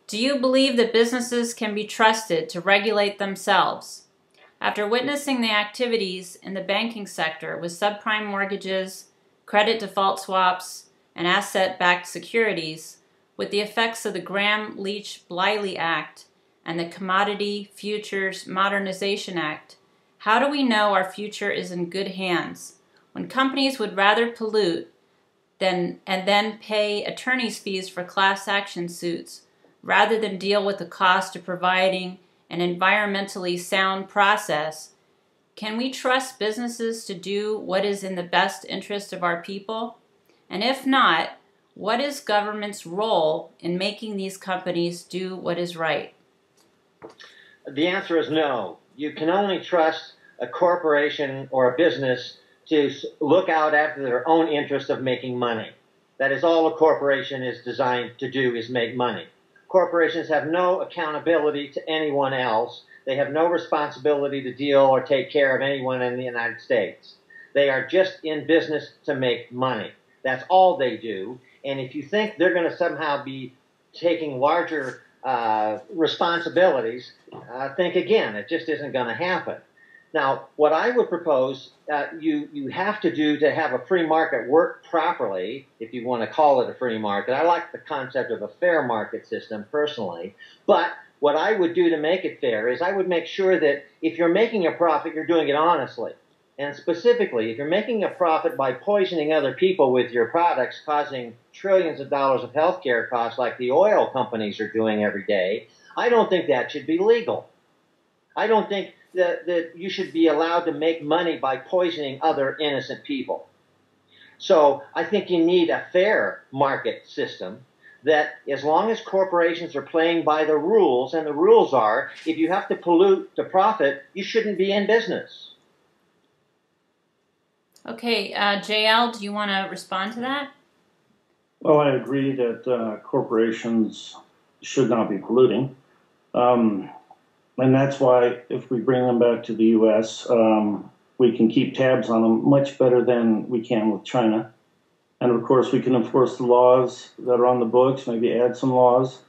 Do you believe that businesses can be trusted to regulate themselves? After witnessing the activities in the banking sector with subprime mortgages, credit default swaps, and asset-backed securities, with the effects of the Gramm-Leach-Bliley Act and the Commodity Futures Modernization Act, how do we know our future is in good hands when companies would rather pollute and then pay attorney's fees for class action suits rather than deal with the cost of providing an environmentally sound process? Can we trust businesses to do what is in the best interest of our people? And if not, what is government's role in making these companies do what is right? The answer is no. You can only trust a corporation or a business to look out after their own interest of making money. That is all a corporation is designed to do, is make money. Corporations have no accountability to anyone else. They have no responsibility to deal or take care of anyone in the United States. They are just in business to make money. That's all they do. And if you think they're going to somehow be taking larger responsibilities, think again. It just isn't going to happen. Now, what I would propose you have to do to have a free market work properly, if you want to call it a free market. I like the concept of a fair market system personally. But what I would do to make it fair is I would make sure that if you're making a profit, you're doing it honestly. And specifically, if you're making a profit by poisoning other people with your products, causing trillions of dollars of healthcare costs like the oil companies are doing every day, I don't think that should be legal. I don't think that you should be allowed to make money by poisoning other innocent people. So I think you need a fair market system that as long as corporations are playing by the rules, and the rules are, if you have to pollute to profit, you shouldn't be in business. Okay, JL, do you want to respond to that? Well, I agree that corporations should not be polluting. And that's why if we bring them back to the U.S., we can keep tabs on them much better than we can with China. And of course, we can enforce the laws that are on the books, maybe add some laws.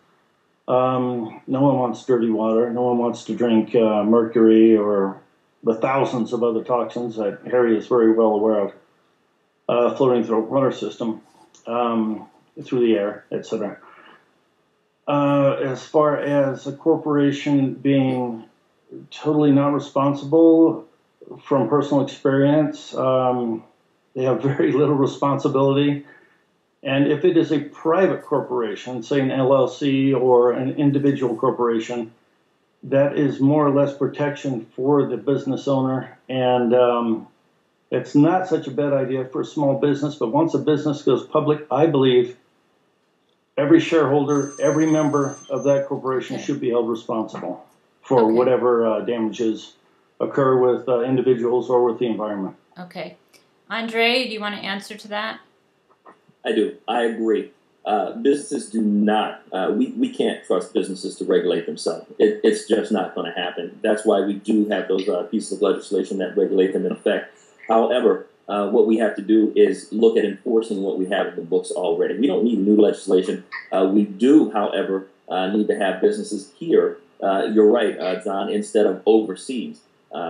No one wants dirty water. No one wants to drink mercury or the thousands of other toxins that Harry is very well aware of, floating through our water system, through the air, etc. As far as a corporation being totally not responsible, from personal experience, they have very little responsibility. And if it is a private corporation, say an LLC or an individual corporation, that is more or less protection for the business owner. And it's not such a bad idea for a small business, but once a business goes public, I believe every shareholder, every member of that corporation should be held responsible for whatever damages occur with individuals or with the environment. Okay. Andre, do you want to answer to that? I do. I agree. Businesses do not, we can't trust businesses to regulate themselves. It's just not going to happen. That's why we do have those pieces of legislation that regulate them in effect. However, what we have to do is look at enforcing what we have in the books already. We don't need new legislation. We do, however, need to have businesses here, you're right, John, instead of overseas.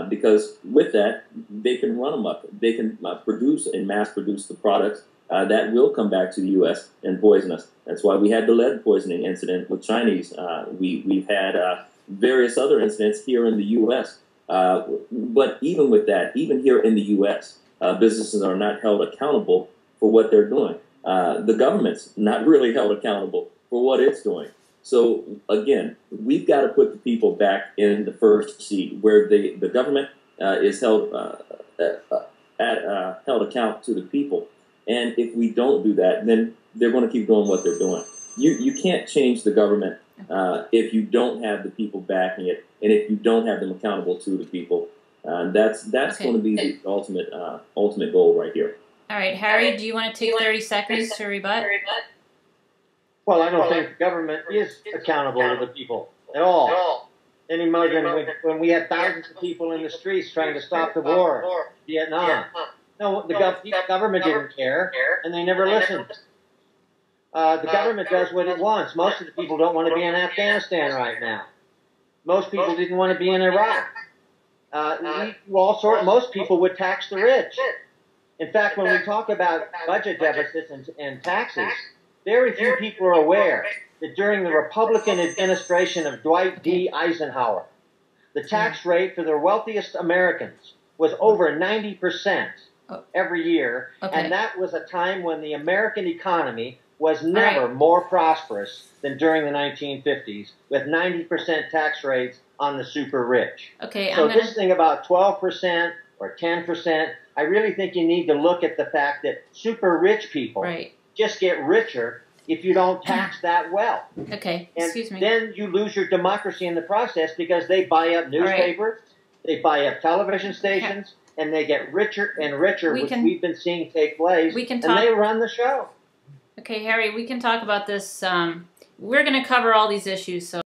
Because with that, they can run them up. They can produce and mass produce the products that will come back to the U.S. and poison us. That's why we had the lead poisoning incident with Chinese. We've had various other incidents here in the U.S. But even with that, even here in the U.S., businesses are not held accountable for what they're doing. The government's not really held accountable for what it's doing. So again, we've got to put the people back in the first seat, where the government is held account to the people. And if we don't do that, then they're going to keep doing what they're doing. You can't change the government if you don't have the people backing it, and if you don't have them accountable to the people. That's going to be the ultimate goal right here. All right, Harry, do you want to take 30 seconds to rebut? Well, I don't think the government is accountable to the people at all. Any more than when we had thousands of people in the streets trying to stop the war in Vietnam. No, the government didn't care, and they never listened. The government does what it wants. Most of the people don't want to be in Afghanistan right now. Most people didn't want to be in Iraq. Most people would tax the rich. In fact, when we talk about budget deficits and taxes, very few people are aware that during the Republican administration of Dwight D. Eisenhower, the tax rate for the wealthiest Americans was over 90% every year, and that was a time when the American economy was never more prosperous than during the 1950s, with 90% tax rates on the super rich. Okay, so this thing about 12% or 10%, I really think you need to look at the fact that super rich people just get richer if you don't tax that well. Okay, and excuse me. Then you lose your democracy in the process because they buy up newspapers, they buy up television stations, and they get richer and richer, which we've been seeing take place, and they run the show. Okay, Harry, we can talk about this. We're going to cover all these issues, so